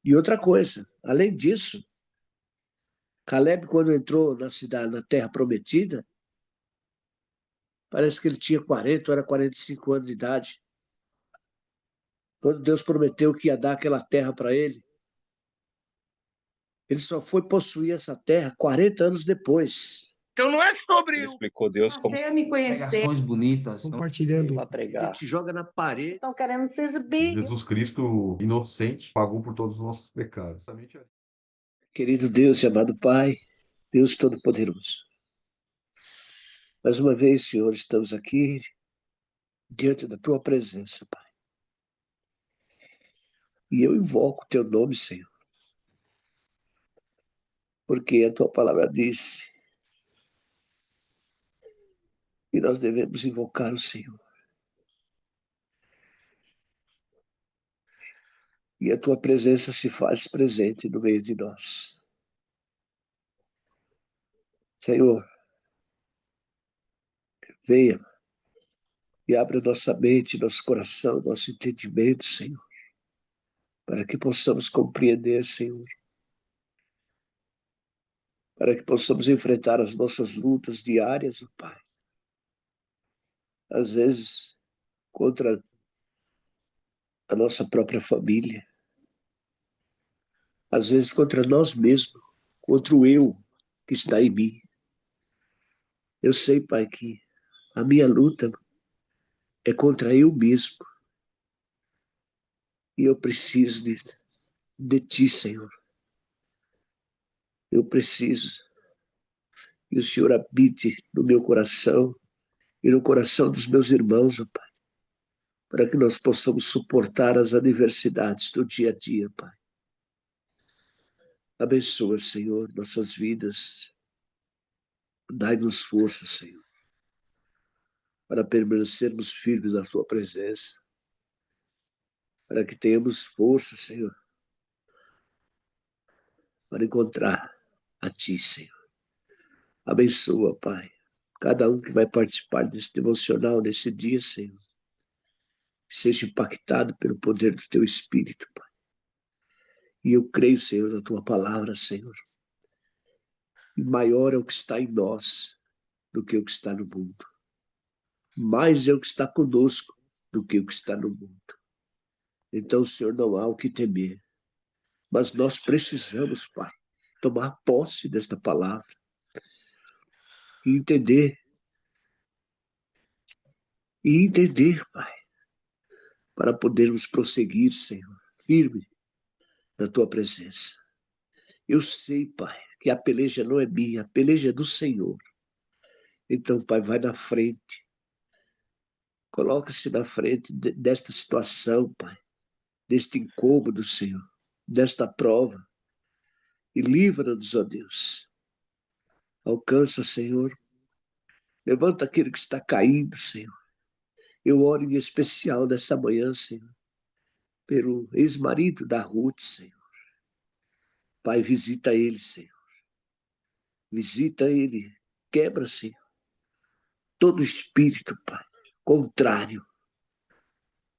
E outra coisa, além disso, Caleb, quando entrou na cidade, na terra prometida, parece que ele tinha 40 ou era 45 anos de idade. Quando Deus prometeu que ia dar aquela terra para ele, ele só foi possuir essa terra 40 anos depois. Então não é sobre Ele explicou Deus como Passei a me conhecer. Pregações bonitas. Compartilhando. para Ele pregar. te joga na parede. Estão querendo se exibir. Jesus Cristo, inocente, pagou por todos os nossos pecados. Querido Deus e amado Pai, Deus Todo-Poderoso. Mais uma vez, Senhor, estamos aqui diante da Tua presença, Pai. E eu invoco o Teu nome, Senhor. Porque a Tua palavra diz que nós devemos invocar o Senhor. E a Tua presença se faz presente no meio de nós. Senhor, venha e abra nossa mente, nosso coração, nosso entendimento, Senhor, para que possamos compreender, Senhor, para que possamos enfrentar as nossas lutas diárias, ó Pai. Às vezes, contra a nossa própria família, às vezes contra nós mesmos, contra o eu que está em mim. Eu sei, Pai, que a minha luta é contra eu mesmo. E eu preciso de Ti, Senhor. Eu preciso que o Senhor habite no meu coração e no coração dos meus irmãos, ó Pai, para que nós possamos suportar as adversidades do dia a dia, Pai. Abençoa, Senhor, nossas vidas. Dai-nos força, Senhor, para permanecermos firmes na Tua presença, para que tenhamos força, Senhor, para encontrar a Ti, Senhor. Abençoa, Pai, cada um que vai participar desse devocional nesse dia, Senhor, que seja impactado pelo poder do Teu Espírito, Pai. E eu creio, Senhor, na Tua palavra, Senhor. E maior é o que está em nós do que o que está no mundo. Mais é o que está conosco do que o que está no mundo. Então, Senhor, não há o que temer. Mas nós precisamos, Pai, tomar posse desta palavra e entender, Pai, para podermos prosseguir, Senhor, firme na Tua presença. Eu sei, Pai, que a peleja não é minha, a peleja é do Senhor. Então, Pai, vai na frente. Coloca-se na frente desta situação, Pai, deste incômodo, Senhor, desta prova. E livra-nos, ó Deus. Alcança, Senhor. Levanta aquele que está caído, Senhor. Eu oro em especial nessa manhã, Senhor, pelo ex-marido da Ruth, Senhor. Pai, visita ele, Senhor. Visita ele. Quebra, Senhor, todo espírito, Pai, contrário.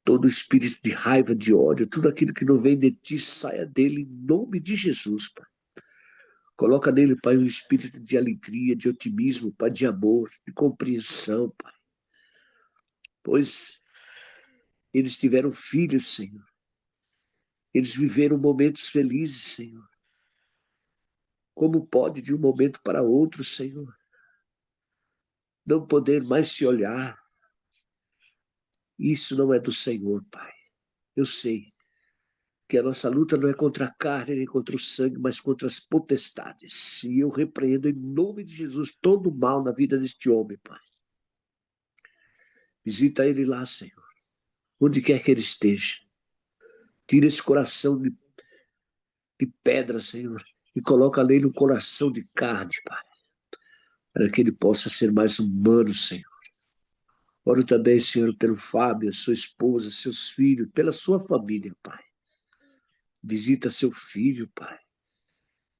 Todo espírito de raiva, de ódio, tudo aquilo que não vem de Ti, saia dele em nome de Jesus, Pai. Coloca nele, Pai, um espírito de alegria, de otimismo, Pai, de amor, de compreensão, Pai. Pois eles tiveram filhos, Senhor. Eles viveram momentos felizes, Senhor. Como pode, de um momento para outro, Senhor, não poder mais se olhar? Isso não é do Senhor, Pai. Eu sei que a nossa luta não é contra a carne nem contra o sangue, mas contra as potestades. E eu repreendo em nome de Jesus todo o mal na vida deste homem, Pai. Visita ele lá, Senhor, onde quer que ele esteja. Tira esse coração de pedra, Senhor, e coloca nele um coração de carne, Pai, para que ele possa ser mais humano, Senhor. Oro também, Senhor, pelo Fábio, sua esposa, seus filhos, pela sua família, Pai. Visita seu filho, Pai.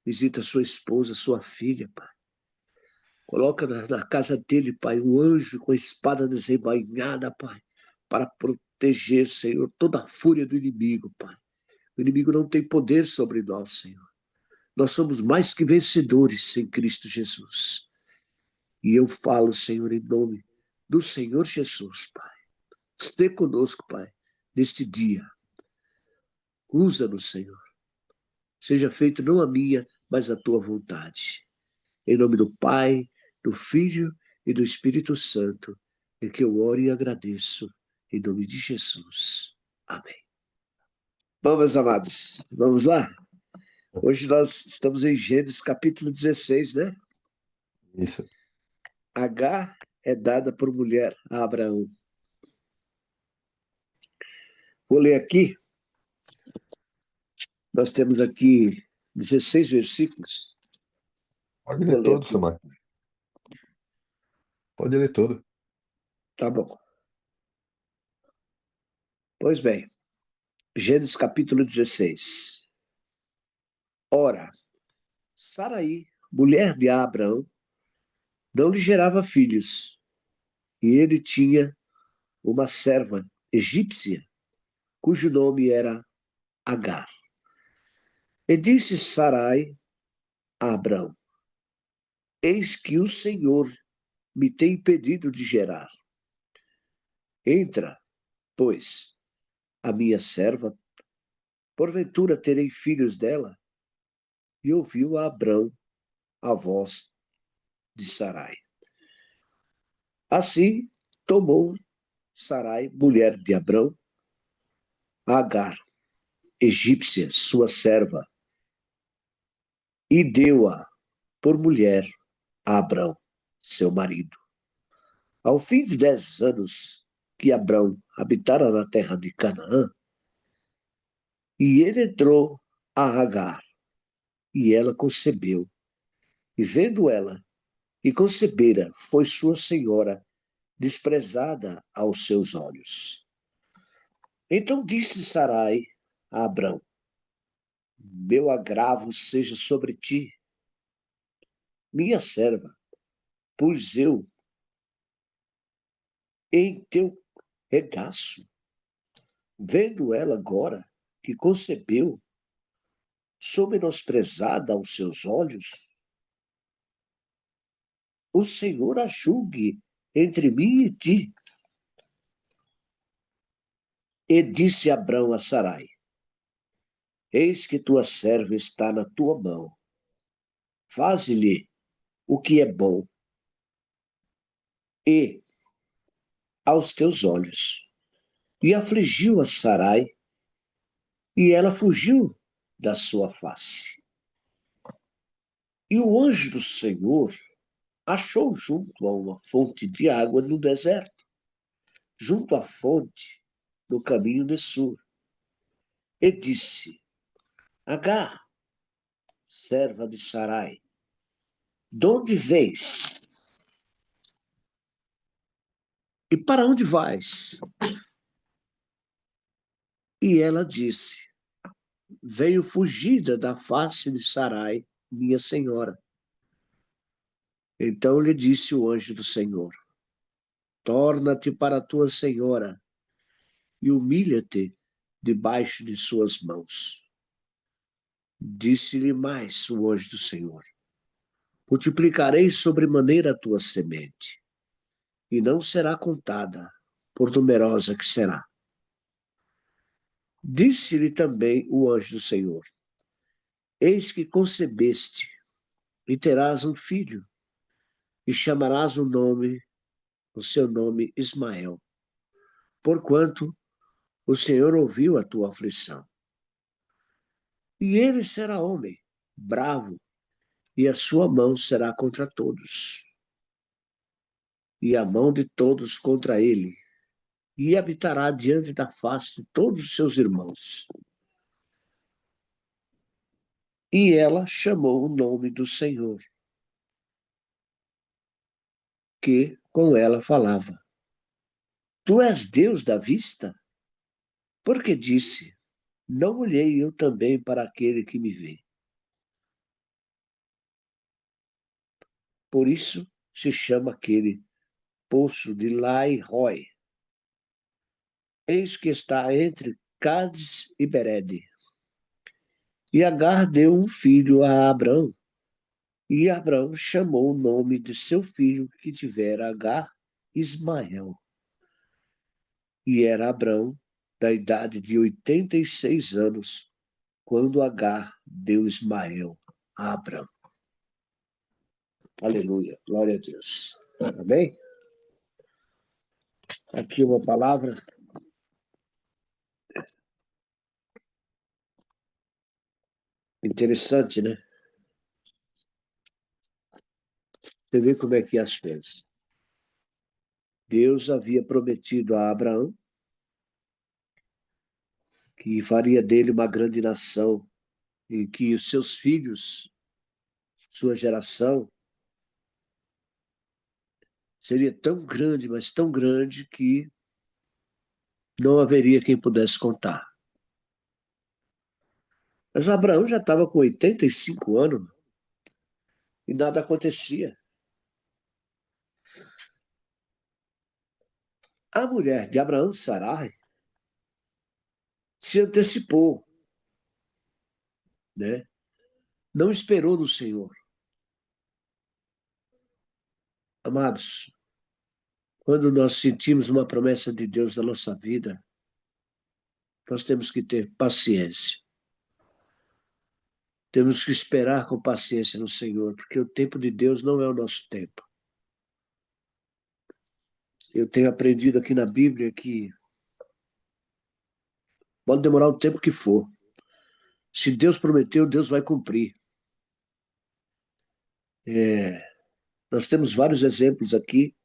Visita sua esposa, sua filha, Pai. Coloca na casa dele, Pai, um anjo com a espada desembainhada, Pai, para proteger, Senhor, toda a fúria do inimigo, Pai. O inimigo não tem poder sobre nós, Senhor. Nós somos mais que vencedores em Cristo Jesus. E eu falo, Senhor, em nome do Senhor Jesus, Pai. Esteja conosco, Pai, neste dia. Usa-nos, Senhor. Seja feito não a minha, mas a tua vontade. Em nome do Pai, do Filho e do Espírito Santo, é que eu oro e agradeço. Em nome de Jesus. Amém. Bom, meus amados, vamos lá? Hoje nós estamos em Gênesis capítulo 16, né? Isso. Agar é dada por mulher a Abraão. Vou ler aqui. Nós temos aqui 16 versículos. Pode Vou ler ler todo, aqui. Samar. Pode ler todo. Tá bom. Pois bem, Gênesis capítulo 16. Ora, Saraí, mulher de Abraão, não lhe gerava filhos, e ele tinha uma serva egípcia, cujo nome era Agar. E disse Sarai a Abraão: Eis que o Senhor me tem impedido de gerar. Entra, pois, a minha serva, porventura terei filhos dela? E ouviu a Abrão a voz de Sarai. Assim tomou Sarai, mulher de Abrão, Agar, egípcia, sua serva, e deu-a por mulher a Abrão, seu marido. Ao fim de 10 anos que Abrão habitara na terra de Canaã, e ele entrou a Agar, e ela concebeu. E vendo ela, e concebera, foi sua senhora desprezada aos seus olhos. Então disse Sarai a Abrão: Meu agravo seja sobre ti, minha serva, pois eu em teu regaço. Vendo ela agora que concebeu, sou menosprezada aos seus olhos. O Senhor a julgue entre mim e ti. E disse Abrão a Sarai: Eis que tua serva está na tua mão. Faze-lhe o que é bom e aos teus olhos. E afligiu a Sarai, e ela fugiu da sua face. E o anjo do Senhor achou junto a uma fonte de água no deserto, junto à fonte, no caminho de Sur. E disse: Agar, serva de Sarai, de onde vês? E para onde vais? E ela disse: Veio fugida da face de Sarai, minha senhora. Então lhe disse o anjo do Senhor: Torna-te para a tua senhora e humilha-te debaixo de suas mãos. Disse-lhe mais o anjo do Senhor: Multiplicarei sobremaneira a tua semente, e não será contada, por numerosa que será. Disse-lhe também o anjo do Senhor: Eis que concebeste, e terás um filho, e chamarás o seu nome Ismael, porquanto o Senhor ouviu a tua aflição. E ele será homem, bravo, e a sua mão será contra todos, e a mão de todos contra ele, e habitará diante da face de todos os seus irmãos. E ela chamou o nome do Senhor, que com ela falava: Tu és Deus da vista? Porque disse: Não olhei eu também para aquele que me vê. Por isso se chama aquele poço de Lai-Roi. Eis que está entre Cádiz e Berede. E Agar deu um filho a Abrão. E Abrão chamou o nome de seu filho que tivera Agar, Ismael. E era Abrão da idade de 86 anos, quando Agar deu Ismael a Abrão. Aleluia, glória a Deus. Amém? Aqui uma palavra interessante, né? Você vê como é que é as coisas. Deus havia prometido a Abraão que faria dele uma grande nação e que os seus filhos, sua geração, seria tão grande, mas tão grande que não haveria quem pudesse contar. Mas Abraão já estava com 85 anos e nada acontecia. A mulher de Abraão, Sarai, se antecipou, né? Não esperou no Senhor. Amados, quando nós sentimos uma promessa de Deus na nossa vida, nós temos que ter paciência. Temos que esperar com paciência no Senhor, porque o tempo de Deus não é o nosso tempo. Eu tenho aprendido aqui na Bíblia que pode demorar o tempo que for. Se Deus prometeu, Deus vai cumprir. Nós temos vários exemplos aqui.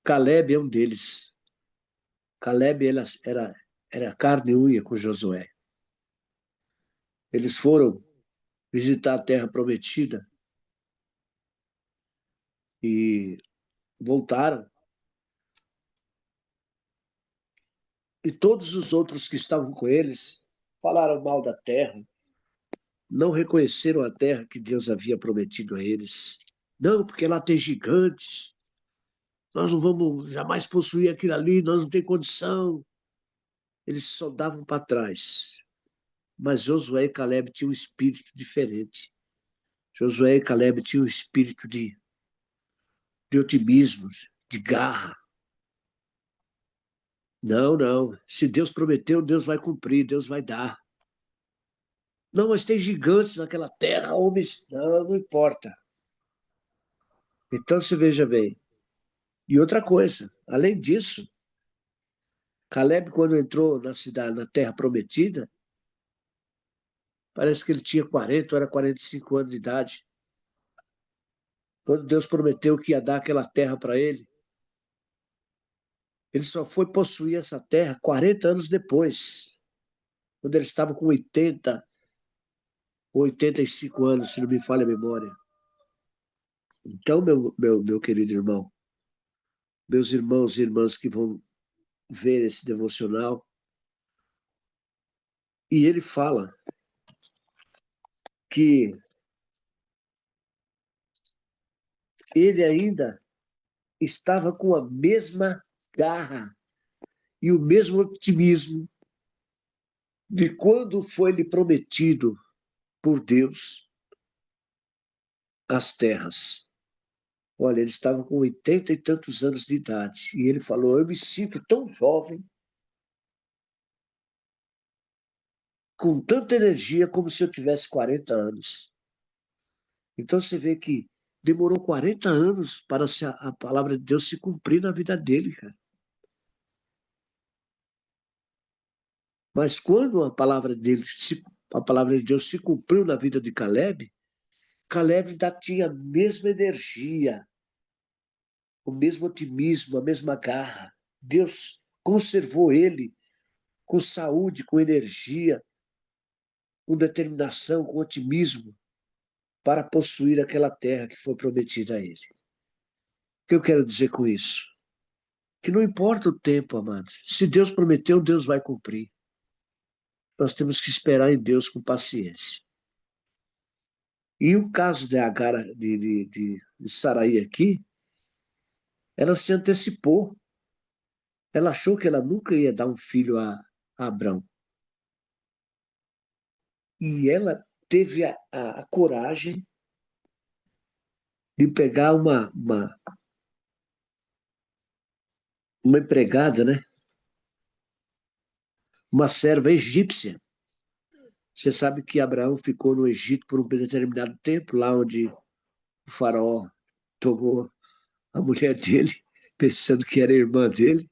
Caleb é um deles. Caleb era carne e unha com Josué. Eles foram visitar a terra prometida e voltaram. E todos os outros que estavam com eles falaram mal da terra, não reconheceram a terra que Deus havia prometido a eles. Não, porque lá tem gigantes, nós não vamos jamais possuir aquilo ali, nós não temos condição. Eles só davam para trás. Mas Josué e Caleb tinham um espírito diferente. Josué e Caleb tinham um espírito de otimismo, de garra. Não, não. Se Deus prometeu, Deus vai cumprir, Deus vai dar. Não, mas tem gigantes naquela terra, homens. Não, não importa. Então você veja bem. E outra coisa, além disso, Caleb, quando entrou na cidade, na terra prometida, parece que ele tinha 40 ou era 45 anos de idade. Quando Deus prometeu que ia dar aquela terra para ele, ele só foi possuir essa terra 40 anos depois, quando ele estava com 80 ou 85 anos, se não me falha a memória. Então, meu querido irmão, meus irmãos e irmãs que vão ver esse devocional, e ele fala que ele ainda estava com a mesma garra e o mesmo otimismo de quando foi-lhe prometido por Deus as terras. Olha, ele estava com 80 e tantos anos de idade e ele falou: Eu me sinto tão jovem, com tanta energia, como se eu tivesse 40 anos. Então você vê que demorou 40 anos para a palavra de Deus se cumprir na vida dele, cara. Mas quando a palavra de Deus se cumpriu na vida de Caleb, Caleb ainda tinha a mesma energia, o mesmo otimismo, a mesma garra. Deus conservou ele com saúde, com energia, com determinação, com otimismo, para possuir aquela terra que foi prometida a ele. O que eu quero dizer com isso? Que não importa o tempo, amados. Se Deus prometeu, Deus vai cumprir. Nós temos que esperar em Deus com paciência. E o caso de Agar, de Sarai aqui, ela se antecipou. Ela achou que ela nunca ia dar um filho a Abrão. E ela teve a coragem de pegar uma empregada, né? Uma serva egípcia. Você sabe que Abraão ficou no Egito por um determinado tempo, lá onde o faraó tomou a mulher dele, pensando que era irmã dele.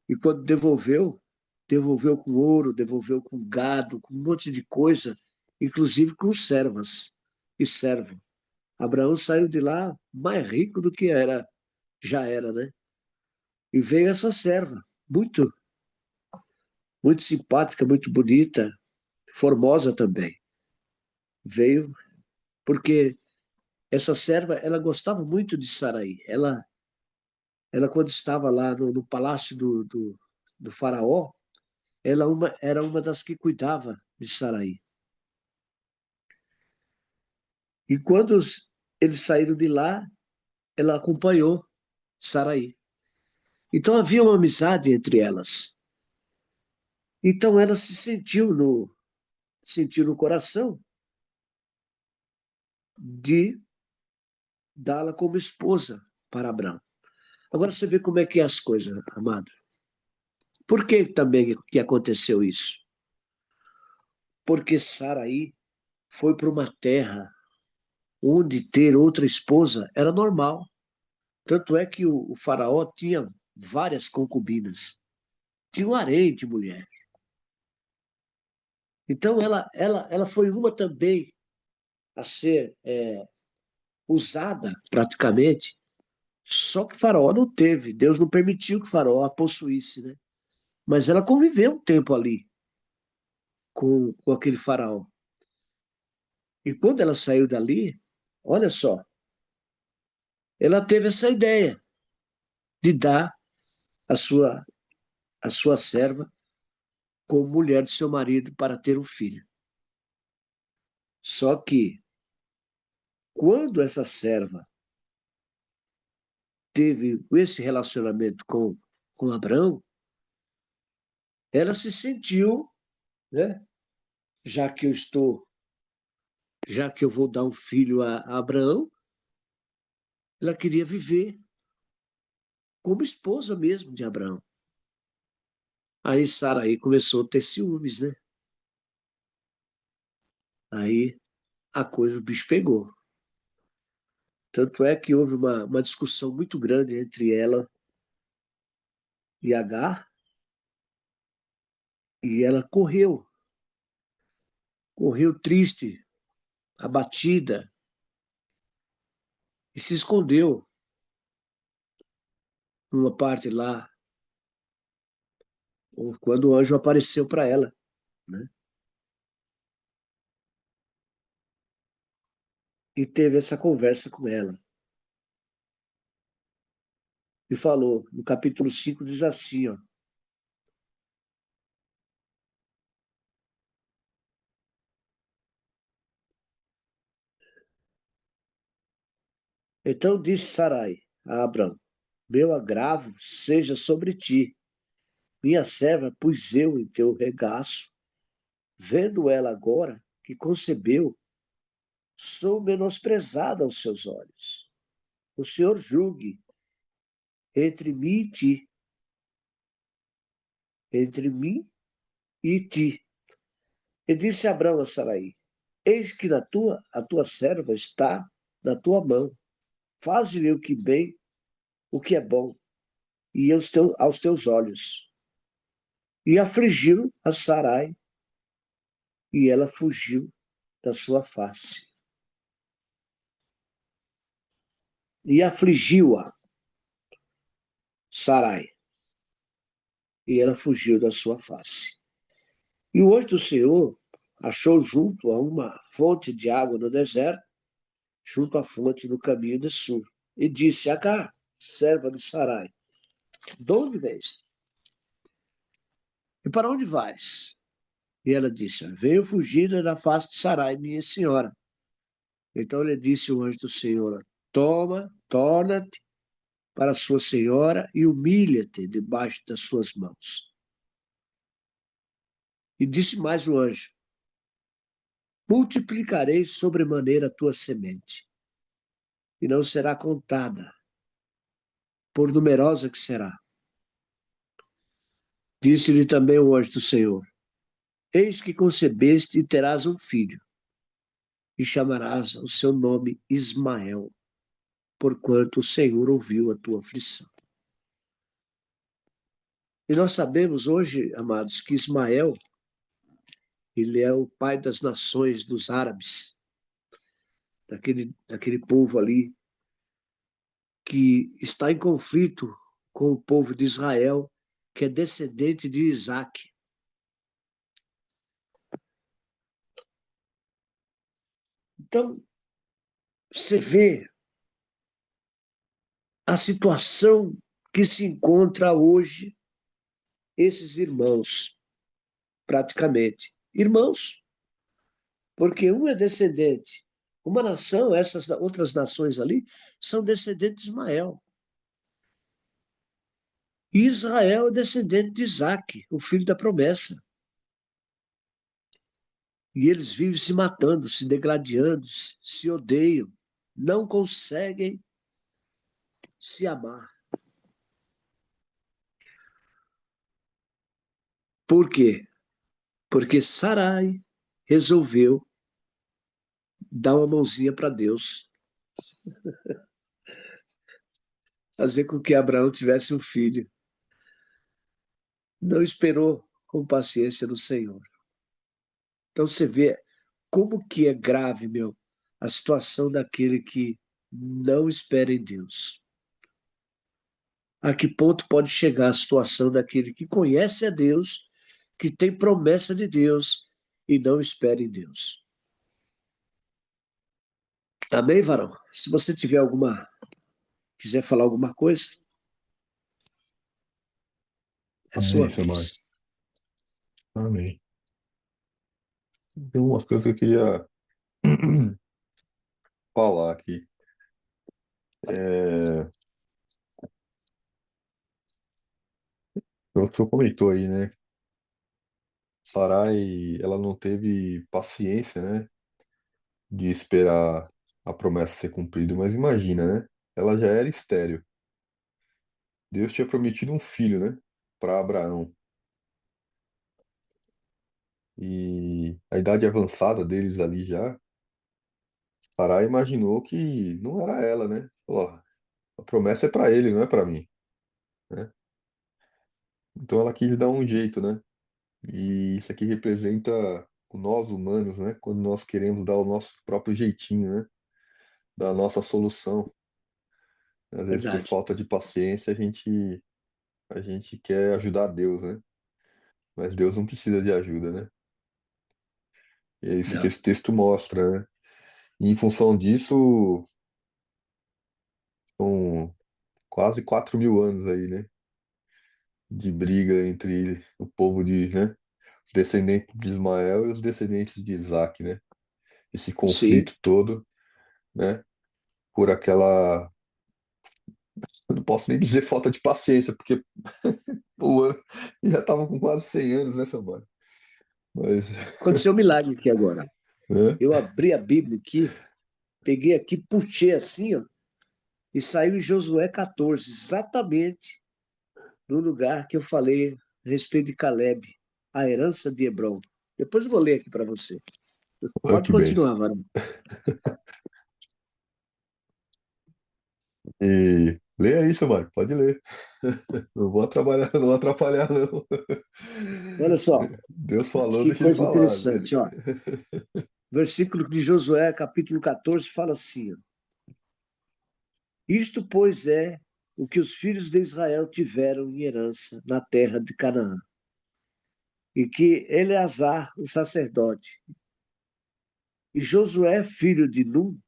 E quando devolveu, devolveu com ouro, devolveu com gado, com um monte de coisa, inclusive com servas e servo. Abraão saiu de lá mais rico do que já era, né? E veio essa serva, muito, muito simpática, muito bonita, formosa também. Veio porque essa serva, ela gostava muito de Saraí. Ela quando estava lá no palácio do faraó, ela era uma das que cuidava de Saraí. E quando eles saíram de lá, ela acompanhou Saraí. Então havia uma amizade entre elas. Então ela se sentiu no coração de dá-la como esposa para Abraão. Agora você vê como é que é as coisas, amado. Por que também que aconteceu isso? Porque Saraí foi para uma terra onde ter outra esposa era normal. Tanto é que o faraó tinha várias concubinas. Tinha um harém de mulher. Então ela foi uma também a ser usada praticamente, só que Faraó não teve, Deus não permitiu que Faraó a possuísse, né? Mas ela conviveu um tempo ali com aquele Faraó. E quando ela saiu dali, olha só, ela teve essa ideia de dar a sua, a sua serva como mulher de seu marido para ter um filho. Só que quando essa serva teve esse relacionamento com Abraão, ela se sentiu, né? Já que eu estou, já que eu vou dar um filho a Abraão, ela queria viver como esposa mesmo de Abraão. Aí Saraí começou a ter ciúmes, né? Aí a coisa, o bicho pegou. Tanto é que houve uma discussão muito grande entre ela e Agar, e ela correu triste, abatida, e se escondeu numa parte lá, quando o anjo apareceu para ela, né? E teve essa conversa com ela. E falou, no capítulo 5 diz assim, ó, então disse Sarai a Abrão, meu agravo seja sobre ti, minha serva pus eu em teu regaço, vendo ela agora que concebeu, sou menosprezada aos seus olhos. O Senhor julgue entre mim e ti, entre mim e ti. E disse Abrão a Sarai, eis que a tua serva está na tua mão, faze-lhe o que bem, o que é bom, e aos teus olhos. E afligiu a Sarai, e ela fugiu da sua face. E afligiu-a Sarai, e ela fugiu da sua face. E o anjo do Senhor achou junto a uma fonte de água no deserto, junto à fonte no caminho do sul, e disse: Agar, serva de Sarai, de onde vens? E para onde vais? E ela disse: Venho fugida da face de Sarai, minha senhora. Então lhe disse o anjo do Senhor: Toma, torna-te para sua senhora e humilha-te debaixo das suas mãos. E disse mais o anjo: multiplicarei sobremaneira a tua semente, e não será contada, por numerosa que será. Disse-lhe também o anjo do Senhor: Eis que concebeste e terás um filho, e chamarás o seu nome Ismael, porquanto o Senhor ouviu a tua aflição. E nós sabemos hoje, amados, que Ismael, ele é o pai das nações dos árabes, daquele povo ali que está em conflito com o povo de Israel, que é descendente de Isaac. Então, você vê a situação que se encontra hoje esses irmãos, praticamente. Irmãos, porque um é descendente. Uma nação, essas outras nações ali, são descendentes de Ismael. E Israel é descendente de Isaac, o filho da promessa. E eles vivem se matando, se degradando, se odeiam, não conseguem se amar. Por quê? Porque Sarai resolveu dar uma mãozinha para Deus, fazer com que Abraão tivesse um filho. Não esperou com paciência no Senhor. Então você vê como que é grave, meu, a situação daquele que não espera em Deus. A que ponto pode chegar a situação daquele que conhece a Deus, que tem promessa de Deus e não espera em Deus. Amém, varão? Se você tiver quiser falar alguma coisa, é sua Amém, seu Mário. vez. Amém. Tem umas coisas que eu queria falar aqui. É, o senhor comentou aí, né? Sarai, ela não teve paciência, né? De esperar a promessa ser cumprida, mas imagina, né? Ela já era estéril. Deus tinha prometido um filho, né? Para Abraão. E a idade avançada deles ali já, Sarai imaginou que não era ela, né? Falou, ó, a promessa é para ele, não é para mim, né? Então ela quis dar um jeito, né? E isso aqui representa nós humanos, né? Quando nós queremos dar o nosso próprio jeitinho, né? Da nossa solução. Às vezes, por Verdade. falta de paciência, a gente quer ajudar Deus, né? Mas Deus não precisa de ajuda, né? E é isso que Não. esse texto mostra, né? E em função disso, são quase 4.000 anos aí, né? De briga entre o povo né? Os descendentes de Ismael e os descendentes de Isaac, né? Esse Sim. conflito todo, né? Por aquela. Eu não posso nem dizer falta de paciência, porque o ano já estavam com quase 100 anos, né, Samara? Mas, Aconteceu um milagre aqui agora. né? Eu abri a Bíblia aqui, peguei aqui, puxei assim, ó, e saiu em Josué 14, exatamente no lugar que eu falei a respeito de Caleb, a herança de Hebron. Depois eu vou ler aqui para você. Olha Pode que benção. continuar, Varão. E lê aí, Samara, pode ler. Não vou atrapalhar, não vou atrapalhar, não. Olha só, Deus falou, que deixa ele coisa falar. Lê. interessante, ó. Versículo de Josué, capítulo 14, fala assim, ó. Isto, pois, é o que os filhos de Israel tiveram em herança na terra de Canaã, e que Eleazar, o sacerdote, e Josué, filho de Num,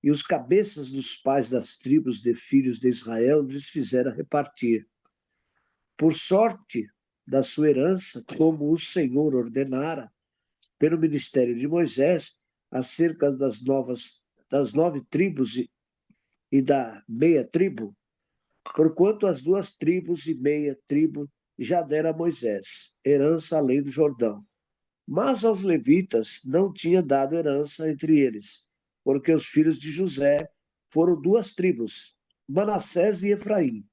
e os cabeças dos pais das tribos de filhos de Israel lhes fizeram repartir, por sorte da sua herança, como o Senhor ordenara, pelo ministério de Moisés, acerca das 9 tribos e da meia tribo, porquanto as 2 tribos e meia tribo já deram a Moisés, herança além do Jordão. Mas aos levitas não tinha dado herança entre eles, porque os filhos de José foram duas tribos, Manassés e Efraim.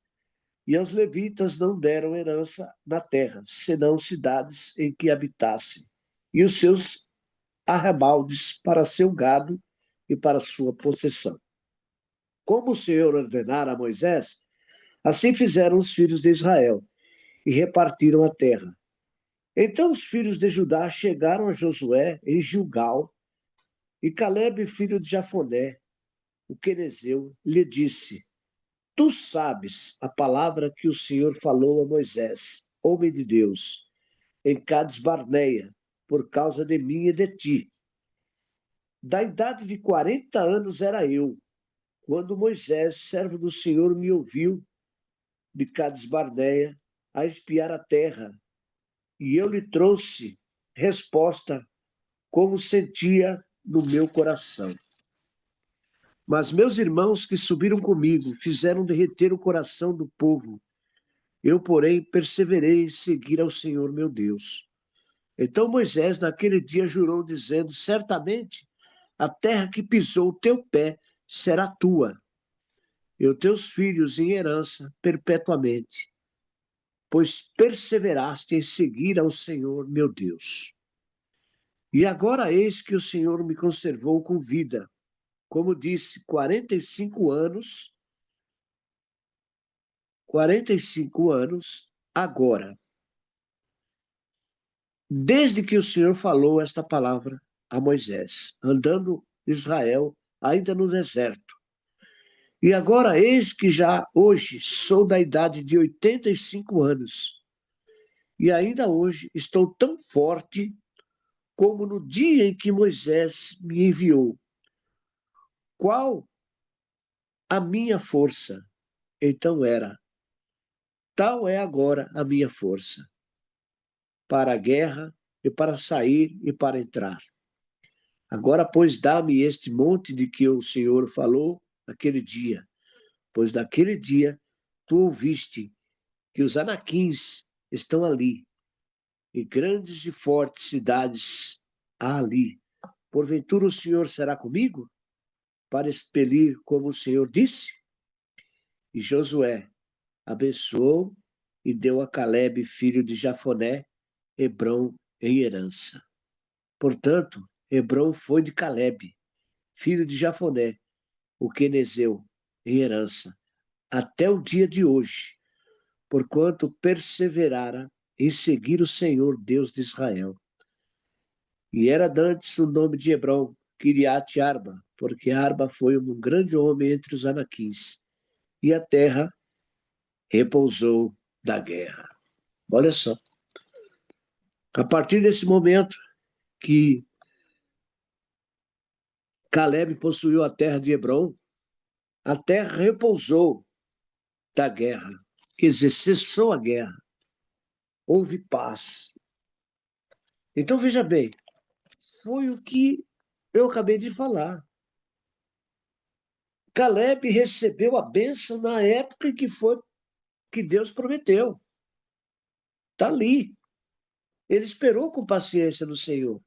E aos levitas não deram herança na terra, senão cidades em que habitassem, e os seus arrabaldes para seu gado e para sua possessão. Como o Senhor ordenara a Moisés, assim fizeram os filhos de Israel e repartiram a terra. Então os filhos de Judá chegaram a Josué em Gilgal, e Calebe, filho de Jafoné, o quenezeu, lhe disse: Tu sabes a palavra que o Senhor falou a Moisés, homem de Deus, em Cades Barneia, por causa de mim e de ti. Da idade de 40 anos era eu, quando Moisés, servo do Senhor, me ouviu de Cades Barneia a espiar a terra, e eu lhe trouxe resposta como sentia no meu coração. Mas meus irmãos que subiram comigo fizeram derreter o coração do povo. Eu, porém, perseverei em seguir ao Senhor meu Deus. Então Moisés, naquele dia, jurou, dizendo: Certamente a terra que pisou o teu pé será tua, e os teus filhos em herança perpetuamente, pois perseveraste em seguir ao Senhor meu Deus. E agora eis que o Senhor me conservou com vida, como disse, 45 anos, 45 anos agora, desde que o Senhor falou esta palavra a Moisés, andando Israel ainda no deserto. E agora eis que já hoje sou da idade de 85 anos, e ainda hoje estou tão forte como no dia em que Moisés me enviou. Qual a minha força? Então era. Tal é agora a minha força, para a guerra e para sair e para entrar. Agora, pois, dá-me este monte de que o Senhor falou naquele dia, pois naquele dia tu ouviste que os anaquins estão ali, e grandes e fortes cidades há ali. Porventura o Senhor será comigo para expelir como o Senhor disse? E Josué abençoou e deu a Calebe, filho de Jafoné, Hebrom em herança. Portanto, Hebrom foi de Calebe, filho de Jafoné, o quenezeu, em herança, até o dia de hoje, porquanto perseverara em seguir o Senhor, Deus de Israel. E era dantes o nome de Hebrom, Kiriat Arba, porque Arba foi um grande homem entre os anaquins, e a terra repousou da guerra. Olha só, a partir desse momento que Caleb possuiu a terra de Hebrom, a terra repousou da guerra, quer dizer, cessou a guerra, houve paz. Então, veja bem, foi o que eu acabei de falar. Caleb recebeu a bênção na época em que foi que Deus prometeu. Está ali. Ele esperou com paciência no Senhor.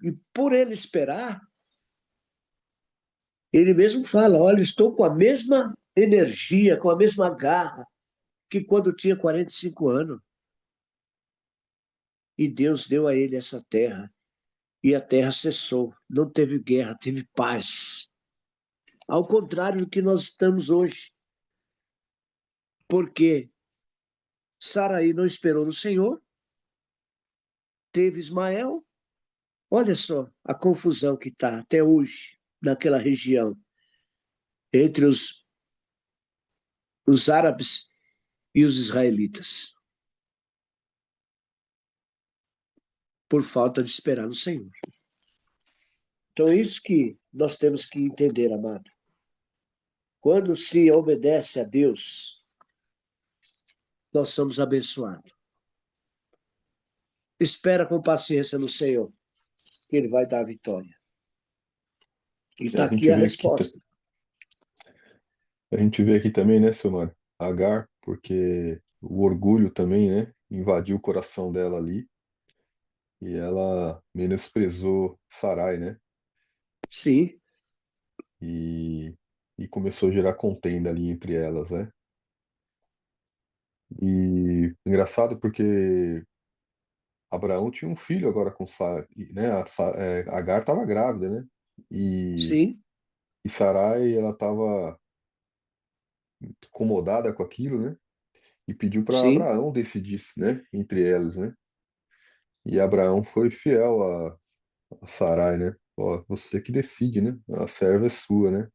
E por ele esperar, ele mesmo fala: Olha, estou com a mesma energia, com a mesma garra que quando tinha 45 anos. E Deus deu a ele essa terra. E a terra cessou. Não teve guerra, teve paz. Ao contrário do que nós estamos hoje. Porque Saraí não esperou no Senhor, teve Ismael. Olha só a confusão que está até hoje naquela região entre os árabes e os israelitas, por falta de esperar no Senhor. Então é isso que nós temos que entender, amado. Quando se obedece a Deus, nós somos abençoados. Espera com paciência no Senhor, que Ele vai dar a vitória. E A está aqui gente a vê aqui, resposta. a gente vê aqui também, né, Silmar? Agar, porque o orgulho também, né, invadiu o coração dela ali. e ela menosprezou Sarai, né? Sim, E, e começou a gerar contenda ali entre elas, né? E engraçado porque Abraão tinha um filho agora com Sara, né? Agar estava grávida, né? E, sim, e Sarai, ela estava incomodada com aquilo, né? E pediu para sim, Abraão decidir, né? Entre elas, né? E Abraão foi fiel a Sarai, né? Ó, você que decide, né? A serva é sua, né?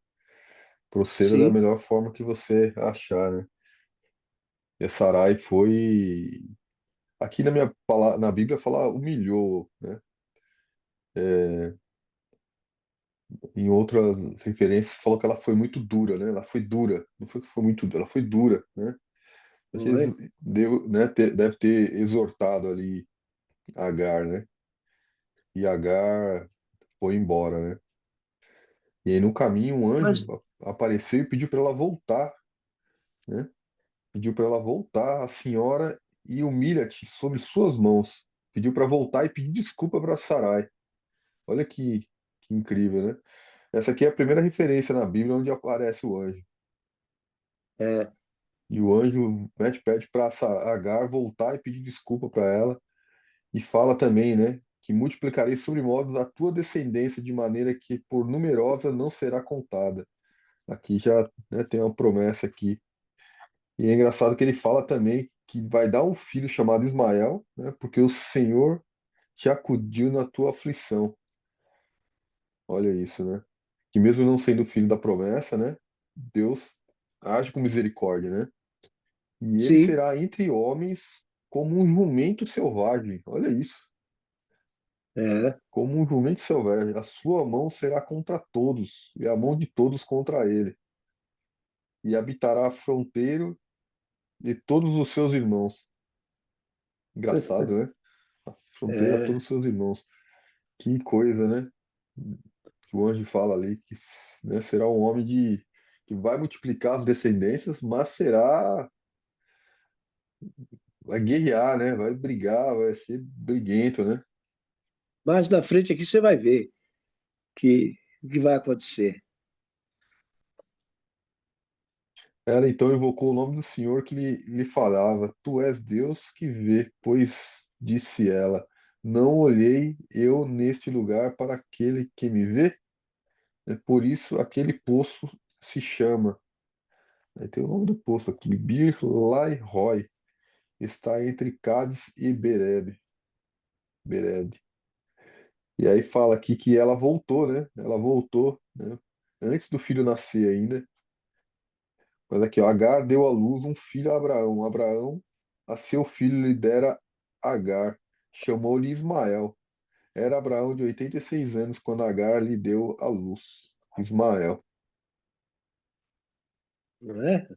Proceda da sim. melhor forma que você achar, né? E a Sarai foi. Aqui na Bíblia fala humilhou, né? É, em outras referências falou que ela foi muito dura, né? Ela foi dura, não foi que foi muito dura, ela foi dura, né? Acho que Foi. deu, né, deve ter exortado ali Agar, né? E Agar foi embora, né? E aí no caminho um anjo Mas, apareceu e pediu para ela voltar, né? Pediu para ela voltar, a senhora, e humilha-te sobre suas mãos. Pediu para voltar e pedir desculpa para Sarai. Olha que incrível, né? Essa aqui é a primeira referência na Bíblia onde aparece o anjo. é, E o anjo, né, pede para Agar voltar e pedir desculpa para ela. E fala também, né, que multiplicarei sobre modo a tua descendência de maneira que por numerosa não será contada. Aqui já, né, tem uma promessa aqui. E é engraçado que ele fala também que vai dar um filho chamado Ismael, né, porque o Senhor te acudiu na tua aflição. Olha isso, né? Que mesmo não sendo filho da promessa, né, Deus age com misericórdia, né? E ele sim, será entre homens como um jumento selvagem. Olha isso. é, Como um jumento selvagem. A sua mão será contra todos, e a mão de todos contra ele. E habitará a fronteira de todos os seus irmãos. Engraçado, né? A fronteira a é. todos os seus irmãos. Que coisa, né? Que o anjo fala ali que, né, será um homem que vai multiplicar as descendências, mas vai guerrear, né? Vai brigar, vai ser briguento, né? Mais na frente aqui você vai ver o que vai acontecer. Ela então invocou o nome do Senhor que lhe falava: Tu és Deus que vê, pois disse ela: Não olhei eu neste lugar para aquele que me vê? É por isso aquele poço se chama. Aí tem o nome do poço aqui: Bir Lahai Roi. Está entre Cádiz e Bered. E aí fala aqui que ela voltou, né? Ela voltou, né? Antes do filho nascer ainda. Mas aqui, ó, Agar deu à luz um filho a Abraão. Abraão a seu filho lhe dera Agar. Chamou-lhe Ismael. Era Abraão de 86 anos quando Agar lhe deu à luz. Ismael. Não é?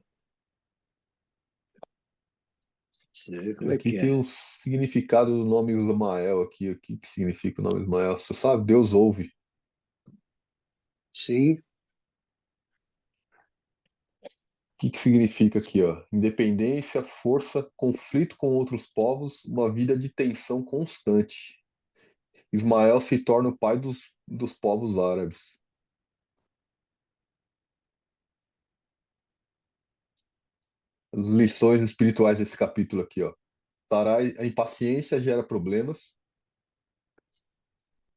Você vê E como é aqui que tem é. um significado do nome Ismael aqui. O que que significa o nome Ismael? Você sabe? Deus ouve. Sim, O que que significa aqui, ó? Independência, força, conflito com outros povos, uma vida de tensão constante. Ismael se torna o pai dos povos árabes. As lições espirituais desse capítulo aqui, ó. A impaciência gera problemas.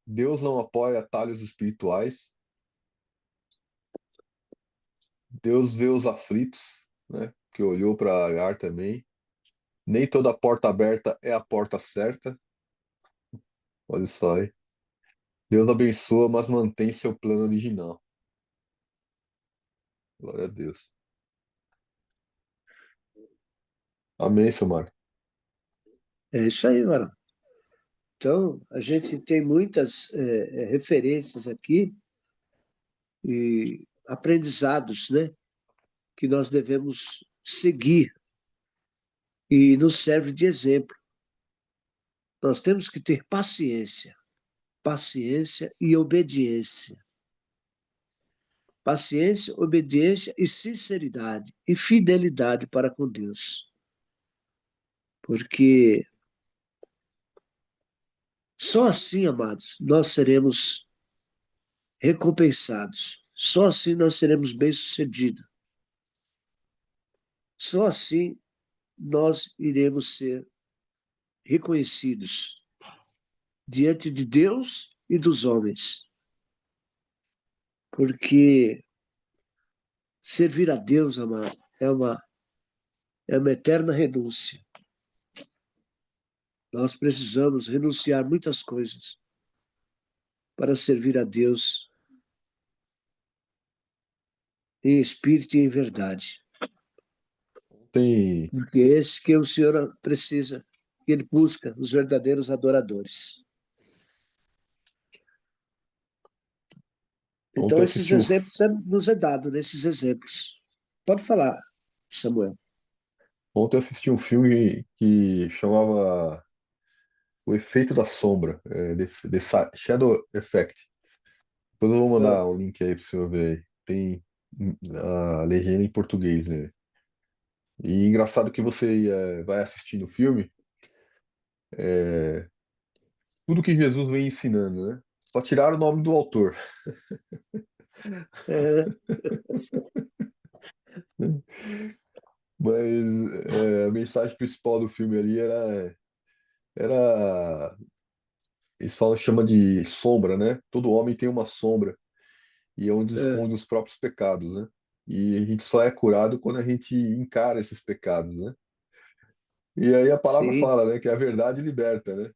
Deus não apoia atalhos espirituais. Deus vê os aflitos, né? Que olhou para Agar também. Nem toda porta aberta é a porta certa. Olha só, hein? Deus abençoa, mas mantém seu plano original. Glória a Deus. Amém, seu Marco. é isso aí, mano. Então, a gente tem muitas referências aqui e aprendizados, né, que nós devemos seguir e nos serve de exemplo. Nós temos que ter paciência, paciência e obediência. Paciência, obediência e sinceridade e fidelidade para com Deus. Porque Só assim, amados, nós seremos recompensados. Só assim nós seremos bem-sucedidos. Só assim nós iremos ser reconhecidos diante de Deus e dos homens. Porque servir a Deus, amado, é uma eterna renúncia. Nós precisamos renunciar muitas coisas para servir a Deus em espírito e em verdade. Tem, Porque é esse que o Senhor precisa, que Ele busca, os verdadeiros adoradores. Então, ontem esses assisti um, exemplos nos é dado, nesses exemplos. Pode falar, Samuel. ontem assisti um filme que chamava O Efeito da Sombra, Shadow Effect. Depois eu vou Ah, mandar o link aí para o senhor ver aí. Tem a legenda em português, né? E engraçado que você vai assistindo o filme, é, tudo que Jesus vem ensinando, né? Só tiraram o nome do autor. é, Mas a mensagem principal do filme ali era, eles falam, chama de sombra, né? Todo homem tem uma sombra e é onde é, esconde os próprios pecados, né? E a gente só é curado quando a gente encara esses pecados, né? E aí a palavra sim, fala, né, que a verdade liberta, né?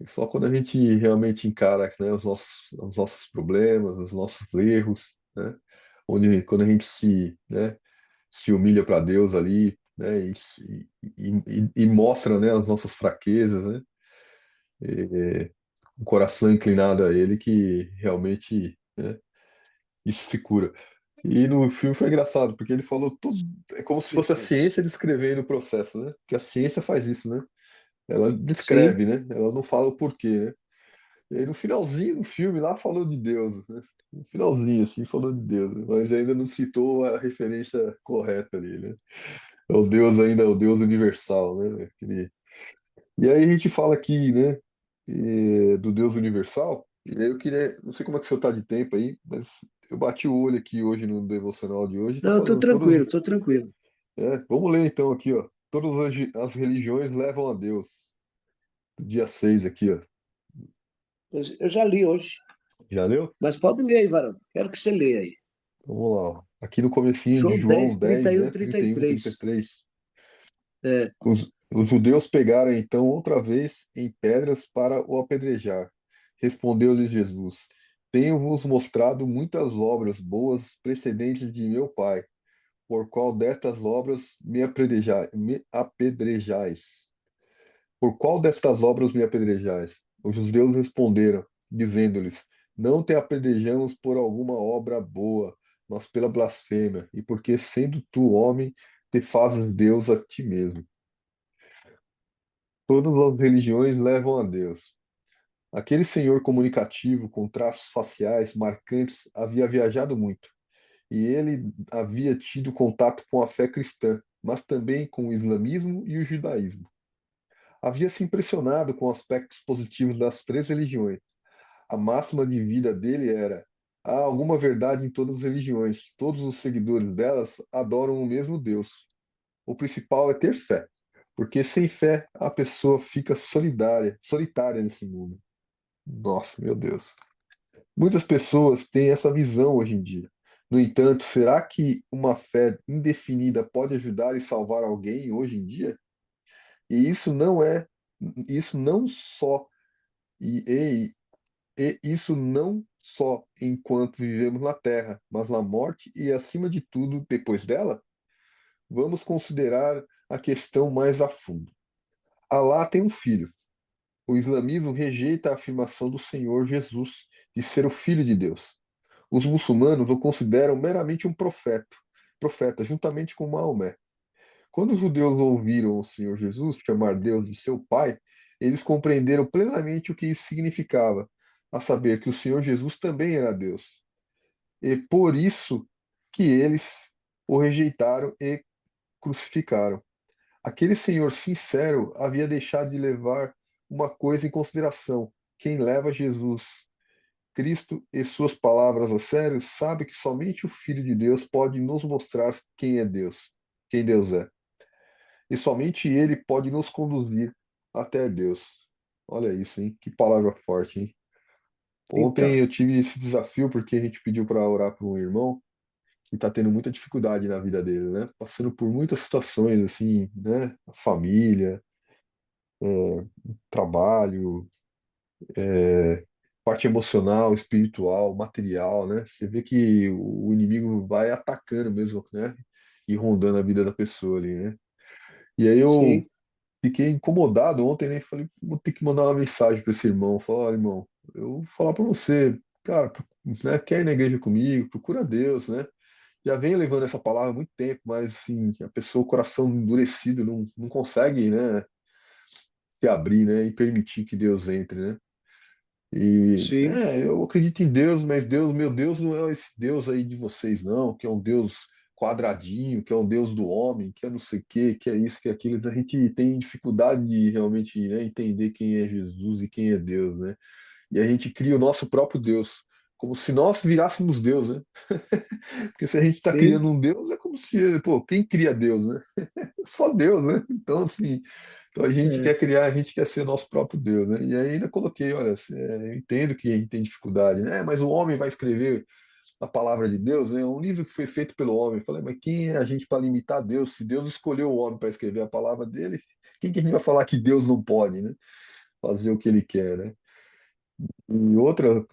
E só quando a gente realmente encara, né, os nossos problemas, os nossos erros, né? Quando a gente se humilha para Deus ali, né, e mostra, né, as nossas fraquezas, né, um coração inclinado a Ele que realmente, né, isso se cura. E no filme foi engraçado, porque ele falou tudo, é como se fosse a depois. ciência descrevendo o processo, né? Porque a ciência faz isso, né? Ela Sim, descreve, né? Ela não fala o porquê, né? E aí no finalzinho do filme lá falou de Deus, né? No finalzinho, assim, falou de Deus, né? Mas ainda não citou a referência correta ali, né? É o Deus ainda, é o Deus universal, né? E aí a gente fala aqui, né, do Deus universal, e aí eu queria, não sei como é que o senhor está de tempo aí, mas eu bati o olho aqui hoje no devocional de hoje, está não, falando estou tranquilo. vamos ler então aqui, ó, todas as religiões levam a Deus, dia 6 aqui, ó, Eu já li hoje, já leu? mas pode ler aí, varão. Quero que você leia aí. Vamos lá, ó. Aqui no comecinho de João 10, João 10, 31, né, 31, 33. 33, É, os judeus pegaram então outra vez em pedras para o apedrejar. Respondeu-lhes Jesus: Tenho-vos mostrado muitas obras boas precedentes de meu Pai. Por qual destas obras me apedrejais? Por qual destas obras me apedrejais? Os judeus responderam, dizendo-lhes: Não te apedrejamos por alguma obra boa, mas pela blasfêmia, e porque, sendo tu homem, te fazes Deus a ti mesmo. Todas as religiões levam a Deus. Aquele senhor comunicativo, com traços faciais marcantes, havia viajado muito, e ele havia tido contato com a fé cristã, mas também com o islamismo e o judaísmo. Havia se impressionado com aspectos positivos das três religiões. A máxima de vida dele era: há alguma verdade em todas as religiões, todos os seguidores delas adoram o mesmo Deus. O principal é ter fé, porque sem fé a pessoa fica solitária nesse mundo. Nossa, meu Deus. Muitas pessoas têm essa visão hoje em dia. No entanto, será que uma fé indefinida pode ajudar e salvar alguém hoje em dia? E isso não só e, isso não só enquanto vivemos na Terra, mas na morte e acima de tudo depois dela? Vamos considerar a questão mais a fundo. Alá tem um filho. O islamismo rejeita a afirmação do Senhor Jesus de ser o filho de Deus. Os muçulmanos o consideram meramente um profeta, juntamente com Maomé. Quando os judeus ouviram o Senhor Jesus chamar Deus de seu pai, eles compreenderam plenamente o que isso significava, a saber que o Senhor Jesus também era Deus. E por isso que eles o rejeitaram e crucificaram. Aquele Senhor sincero havia deixado de levar uma coisa em consideração: quem leva Jesus Cristo e suas palavras a sério sabe que somente o Filho de Deus pode nos mostrar quem é Deus, quem Deus é. E somente Ele pode nos conduzir até Deus. Olha isso, hein? Que palavra forte, hein? Ontem Então, eu tive esse desafio porque a gente pediu para orar por um irmão que está tendo muita dificuldade na vida dele, né? Passando por muitas situações, assim, né? Família, trabalho, é, parte emocional, espiritual, material, né? Você vê que o inimigo vai atacando mesmo, né? E rondando a vida da pessoa ali, né? E aí eu sim, fiquei incomodado ontem, né? Falei, vou ter que mandar uma mensagem para esse irmão. Falar, olha, irmão, eu vou falar para você, cara, né? Quer ir na igreja comigo? Procura Deus, né? Já venho levando essa palavra há muito tempo, mas assim, a pessoa, o coração endurecido, não consegue, né? Se abrir, né? E permitir que Deus entre, né? E sim, eu acredito em Deus, mas Deus, meu Deus, não é esse Deus aí de vocês, não, que é um Deus quadradinho, que é um Deus do homem, que é não sei o quê, que é isso, que é aquilo. A gente tem dificuldade de realmente, né, entender quem é Jesus e quem é Deus, né? E a gente cria o nosso próprio Deus, como se nós virássemos Deus, né? Porque se a gente está sim, criando um Deus, é como se, pô, quem cria Deus, né? Só Deus, né? Então, assim, então a gente é, quer criar, a gente quer ser nosso próprio Deus, né? E aí ainda coloquei, olha, eu entendo que a gente tem dificuldade, né? Mas o homem vai escrever a palavra de Deus, né? É um livro que foi feito pelo homem. Eu falei, mas quem é a gente para limitar Deus? Se Deus escolheu o homem para escrever a palavra dele, quem que a gente vai falar que Deus não pode, né? Fazer o que ele quer, né? E outra,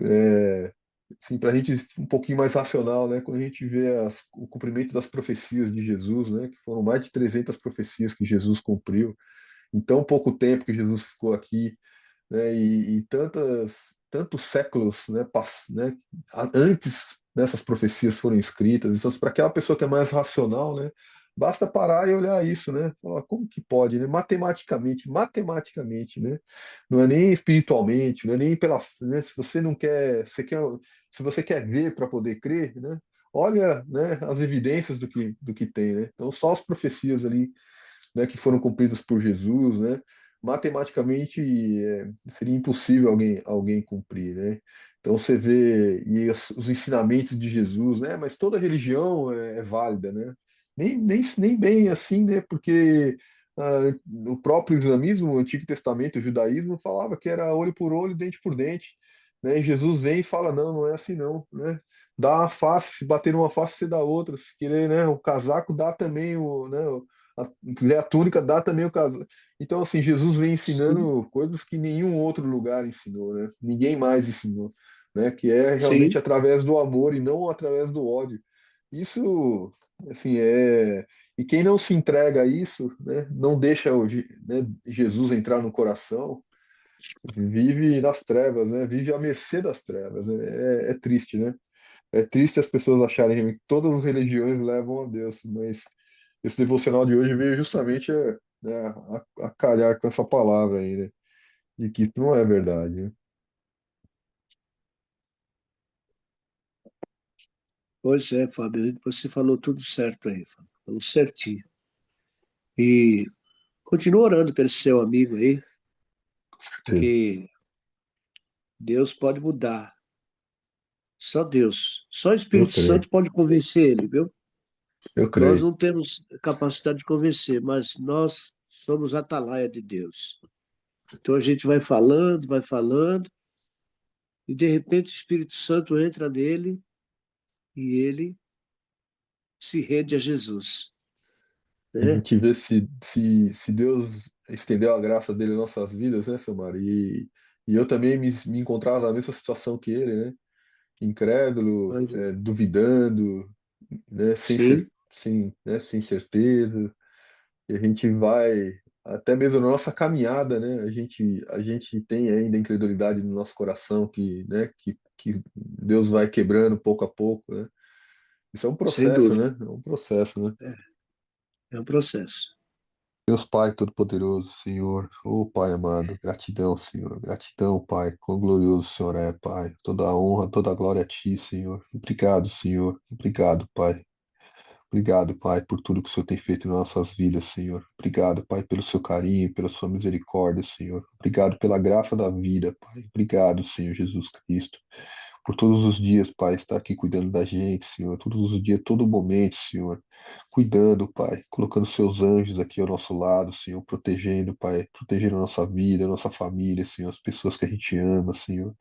assim, para a gente um pouquinho mais racional, né? Quando a gente vê o cumprimento das profecias de Jesus, né? Que foram mais de 300 profecias que Jesus cumpriu em tão pouco tempo que Jesus ficou aqui, né? E tantos séculos, né? Antes dessas profecias foram escritas. Então, para aquela pessoa que é mais racional, né? Basta parar e olhar isso, né? Falar, como que pode, né? Matematicamente, né? Não é nem espiritualmente, não é nem pela, né? Se você não quer, se você quer ver para poder crer, né? Olha, né, as evidências do que tem, né? Então, só as profecias ali, né, que foram cumpridas por Jesus, né? Matematicamente seria impossível alguém cumprir, né? Então você vê os ensinamentos de Jesus, né? Mas toda religião é válida, né? Nem bem assim, né? Porque o próprio islamismo, o Antigo Testamento, o judaísmo falava que era olho por olho, dente por dente, né? E Jesus vem e fala, não, não é assim não, né? Dá uma face, se bater numa face, você dá outra. Se querer, né? O casaco dá também né? A túnica dá também o casaco. Então, assim, Jesus vem sim, ensinando coisas que nenhum outro lugar ensinou, né? Ninguém mais ensinou, né? Que é realmente sim, através do amor e não através do ódio. Isso, assim, é. E quem não se entrega a isso, né? Não deixa né, Jesus entrar no coração, vive nas trevas, né? Vive à mercê das trevas. Né? É triste, né? É triste as pessoas acharem que todas as religiões levam a Deus, mas esse devocional de hoje veio justamente né, a calhar com essa palavra aí, né? De que isso não é verdade, né? pois é, Fábio, você falou tudo certo aí, Fábio, falou certinho. E continua orando pelo seu amigo aí, Sim. que Deus pode mudar. Só Deus, só o Eu Espírito creio, Santo pode convencer ele, viu? eu Nós creio. não temos capacidade de convencer, mas nós somos a atalaia de Deus. Então a gente vai falando, e de repente o Espírito Santo entra nele e ele se rende a Jesus, A né? gente vê se Deus estendeu a graça dele em nossas vidas, né, Samara? E eu também me encontrava na mesma situação que ele, né? Incrédulo, Mas, duvidando, né? sim, Sem certeza. E a gente vai, até mesmo na nossa caminhada, né? A gente tem ainda incredulidade no nosso coração que Deus vai quebrando pouco a pouco, né? Isso é um sem processo, dúvida. né? É um processo, né? É um processo. Deus Pai Todo-Poderoso, Senhor, ô Pai amado, gratidão, Senhor, gratidão, Pai, quão glorioso o Senhor é, Pai, toda a honra, toda a glória a Ti, Senhor, obrigado, Senhor, obrigado, Pai, Obrigado, Pai, por tudo que o Senhor tem feito em nossas vidas, Senhor. Obrigado, Pai, pelo seu carinho, pela sua misericórdia, Senhor. Obrigado pela graça da vida, Pai. Obrigado, Senhor Jesus Cristo, por todos os dias, Pai, estar aqui cuidando da gente, Senhor. Todos os dias, todo momento, Senhor. Cuidando, Pai, colocando seus anjos aqui ao nosso lado, Senhor, protegendo, Pai, protegendo a nossa vida, a nossa família, Senhor, as pessoas que a gente ama, Senhor.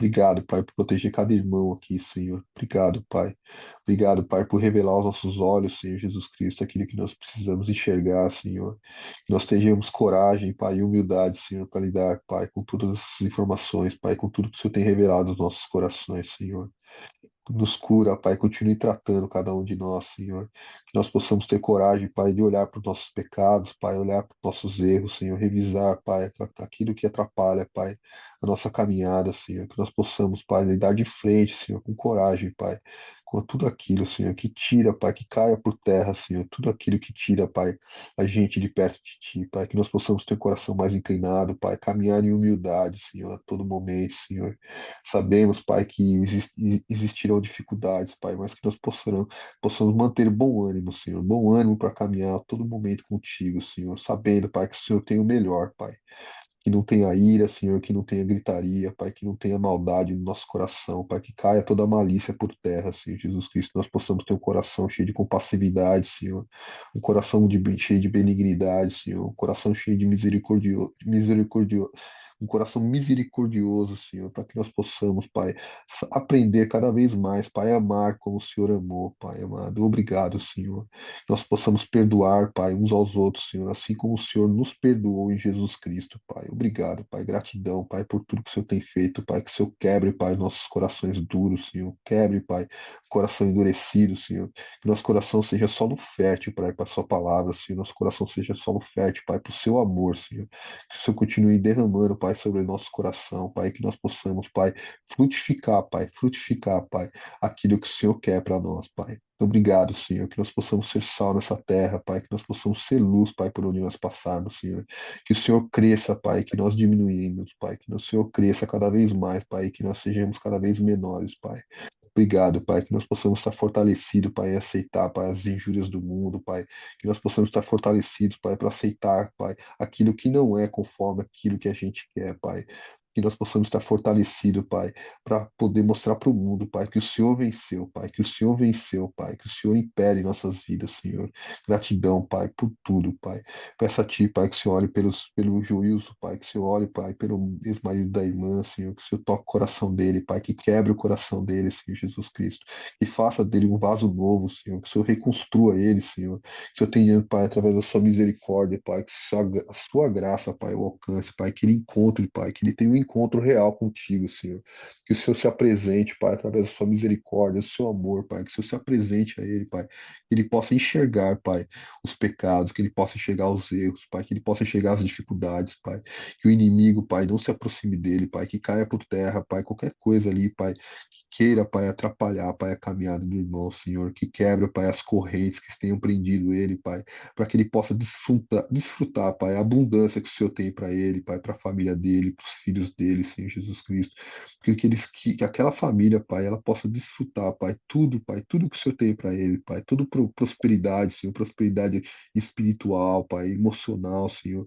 Obrigado, Pai, por proteger cada irmão aqui, Senhor. Obrigado, Pai. Obrigado, Pai, por revelar aos nossos olhos, Senhor Jesus Cristo, aquilo que nós precisamos enxergar, Senhor. Que nós tenhamos coragem, Pai, e humildade, Senhor, para lidar, Pai, com todas essas informações, Pai, com tudo que o Senhor tem revelado aos nossos corações, Senhor. Nos cura, Pai, continue tratando cada um de nós, Senhor. Que nós possamos ter coragem, Pai, de olhar para os nossos pecados, Pai, olhar para os nossos erros, Senhor, revisar, Pai, aquilo que atrapalha, Pai, a nossa caminhada, Senhor. Que nós possamos, Pai, lidar de frente, Senhor, com coragem, Pai, com tudo aquilo, Senhor, que tira, Pai, que caia por terra, Senhor, tudo aquilo que tira, Pai, a gente de perto de Ti, Pai, que nós possamos ter o coração mais inclinado, Pai, caminhar em humildade, Senhor, a todo momento, Senhor. Sabemos, Pai, que existirão dificuldades, Pai, mas que nós possamos manter bom ânimo, Senhor, bom ânimo para caminhar a todo momento contigo, Senhor, sabendo, Pai, que o Senhor tem o melhor, Pai. Que não tenha ira, Senhor, que não tenha gritaria, Pai, que não tenha maldade no nosso coração, Pai, que caia toda a malícia por terra, Senhor Jesus Cristo, nós possamos ter um coração cheio de compassividade, Senhor, um coração cheio de benignidade, Senhor, um coração cheio de misericordioso, um coração misericordioso, Senhor, para que nós possamos, Pai, aprender cada vez mais, Pai, a amar como o Senhor amou, Pai amado. Obrigado, Senhor. Que nós possamos perdoar, Pai, uns aos outros, Senhor, assim como o Senhor nos perdoou em Jesus Cristo, Pai. Obrigado, Pai. Gratidão, Pai, por tudo que o Senhor tem feito, Pai. Que o Senhor quebre, Pai, nossos corações duros, Senhor. Quebre, Pai, coração endurecido, Senhor. Que nosso coração seja solo fértil, Pai, para a Sua palavra, Senhor. Nosso coração seja solo fértil, Pai, para o Seu amor, Senhor. Que o Senhor continue derramando, Pai, sobre o nosso coração, Pai. Que nós possamos, Pai, frutificar, Pai, aquilo que o Senhor quer para nós, Pai. Obrigado, Senhor, que nós possamos ser sal nessa terra, Pai, que nós possamos ser luz, Pai, por onde nós passarmos, Senhor. Que o Senhor cresça, Pai, que nós diminuímos, Pai, que o Senhor cresça cada vez mais, Pai, e que nós sejamos cada vez menores, Pai. Obrigado, Pai, que nós possamos estar fortalecidos, Pai, em aceitar, Pai, as injúrias do mundo, Pai, que nós possamos estar fortalecidos, Pai, para aceitar, Pai, aquilo que não é conforme aquilo que a gente quer, Pai. Que nós possamos estar fortalecidos, Pai, para poder mostrar para o mundo, Pai, que o Senhor venceu, Pai, que o Senhor venceu, Pai, que o Senhor impere em nossas vidas, Senhor. Gratidão, Pai, por tudo, Pai. Peço a Ti, Pai, que o Senhor olhe pelo juízo, Pai, que o Senhor olhe, Pai, pelo ex-marido da irmã, Senhor, que o Senhor toque o coração dele, Pai, que quebre o coração dele, Senhor Jesus Cristo, que faça dele um vaso novo, Senhor, que o Senhor reconstrua ele, Senhor, que o Senhor tenha, Pai, através da sua misericórdia, Pai, que a sua graça, Pai, o alcance, Pai, que ele encontre, Pai, que ele tenha um encontro real contigo, Senhor, que o Senhor se apresente, Pai, através da sua misericórdia, do seu amor, Pai, que o Senhor se apresente a ele, Pai, que ele possa enxergar, Pai, os pecados, que ele possa enxergar os erros, Pai, que ele possa enxergar as dificuldades, Pai, que o inimigo, Pai, não se aproxime dele, Pai, que caia por terra, Pai, qualquer coisa ali, Pai, que queira, Pai, atrapalhar, Pai, a caminhada do irmão, Senhor, que quebra, Pai, as correntes que tenham prendido ele, Pai, para que ele possa desfrutar, Pai, a abundância que o Senhor tem para ele, Pai, para a família dele, para os filhos dele, Senhor Jesus Cristo, que aquela família, Pai, ela possa desfrutar, Pai, tudo que o Senhor tem para ele, Pai, tudo prosperidade, Senhor, prosperidade espiritual, Pai, emocional, Senhor,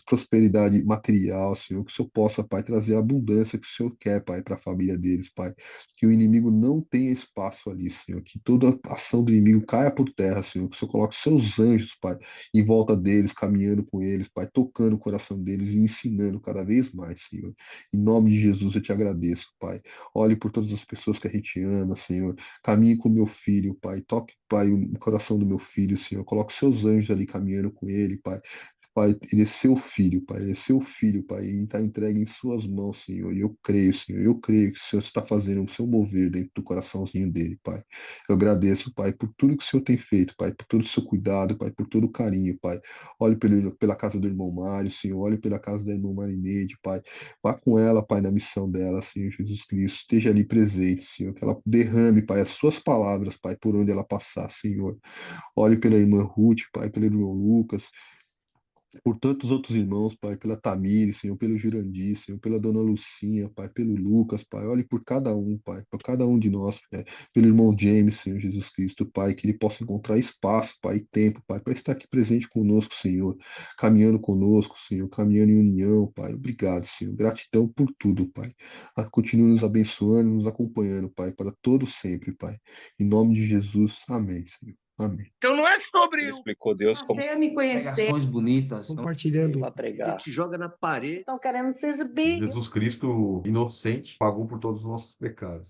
prosperidade material, Senhor, que o Senhor possa, Pai, trazer a abundância que o Senhor quer, Pai, para a família deles, Pai, que o inimigo não tenha espaço ali, Senhor, que toda ação do inimigo caia por terra, Senhor, que o Senhor coloque seus anjos, Pai, em volta deles, caminhando com eles, Pai, tocando o coração deles e ensinando cada vez mais, Senhor. Em nome de Jesus eu te agradeço, Pai. Olhe por todas as pessoas que a gente ama, Senhor. Caminhe com o meu filho, Pai. Toque, Pai, o coração do meu filho, Senhor. Coloque seus anjos ali caminhando com ele, Pai. Pai, ele é seu filho, Pai, ele é seu filho, Pai, e está entregue em suas mãos, Senhor. E eu creio, Senhor, eu creio que o Senhor está fazendo o seu mover dentro do coraçãozinho dele, Pai. Eu agradeço, Pai, por tudo que o Senhor tem feito, Pai, por todo o seu cuidado, Pai, por todo o carinho, Pai. Olhe pela casa do irmão Mário, Senhor, olhe pela casa da irmã Marineide, Pai. Vá com ela, Pai, na missão dela, Senhor Jesus Cristo. Esteja ali presente, Senhor, que ela derrame, Pai, as suas palavras, Pai, por onde ela passar, Senhor. Olhe pela irmã Ruth, Pai, pelo irmão Lucas. por tantos outros irmãos, Pai, pela Tamires, Senhor, pelo Jurandir, Senhor, pela Dona Lucinha, Pai, pelo Lucas, Pai, olhe por cada um, Pai, por cada um de nós, Pai, pelo irmão James, Senhor Jesus Cristo, Pai, que ele possa encontrar espaço, Pai, e tempo, Pai, para estar aqui presente conosco, Senhor, caminhando conosco, Senhor, caminhando em união, Pai, obrigado, Senhor, gratidão por tudo, Pai, continue nos abençoando, nos acompanhando, Pai, para todo sempre, Pai, em nome de Jesus, amém, Senhor, amém. Então não é sobre Ele o explicou Deus como Passei a me conhecer. Pregações bonitas. compartilhando. para Ele pregar. te joga na parede. Estão querendo se exibir. Jesus Cristo, inocente, pagou por todos os nossos pecados.